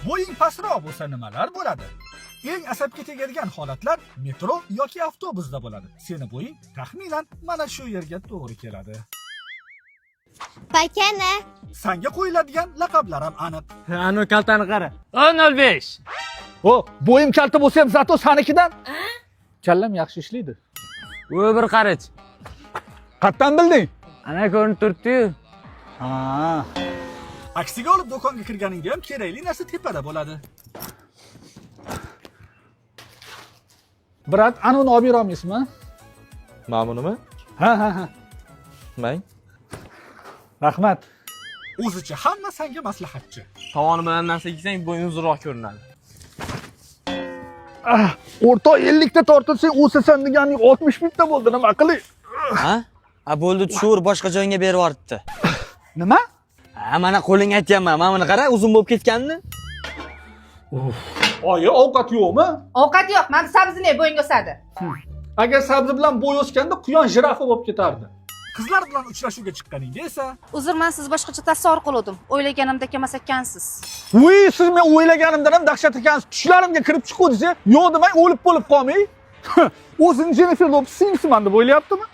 Bo'ying pastroq bo'lsa nimalar bo'ladi? Eng asabga tegadigan holatlar metro yoki avtobusda bo'ladi. Seni bo'ying taxminan mana shu yerga to'g'ri keladi. Pakana. Sanga qo'yiladigan laqablar ham aniq. Anu kaltani qara. 10.05. O, bo'yim kalta bo'lsa ham zato sanikidan. Kallam yaxshi ishlaydi. U bir qarich. Qatdan bilding? Ana ko'rinib turibdi-yu. Ha. Aksiga olib do'konga kirganingda ham kerakli narsa tepada bo'ladi. Brat, anuni olib bera olmaysizmi? Mana bunimi? Ha. Mang. Rahmat. O'zicha hamma senga maslahatchi. Tovoni bilan narsa kiysang bo'ying uzunroq ko'rinadi. O'rtoq 50 ta tortilsang o'sasan deganing 60 mingta bo'ldi, nima qilay? Ha? Bo'ldi, tushur, boshqa joyga berib yuboribdi. Nima? Ha, mana qo'ling aytganman. Mana buni qara, uzun bo'lib ketganini. Oyi, ovqat yo'qmi? Ovqat yo'q, mana sabzini bo'ying o'sadi. Agar sabzi bilan bo'y o'sganda quyon jirafa bo'lib ketardi. Qizlar bilan uchrashuvga chiqqaningda esa, Uzrman, siz boshqacha tasavvur qildim. O'ylaganimdek emas ekansiz. "Voy, siz men o'ylaganimdan ham dahshat ekansiz. Tushlarimga kirib chiqdingiz, yo'q demay o'lib bo'lib qolmay." O'zini Jennifer Lopez singsiman deb o'ylayaptimi?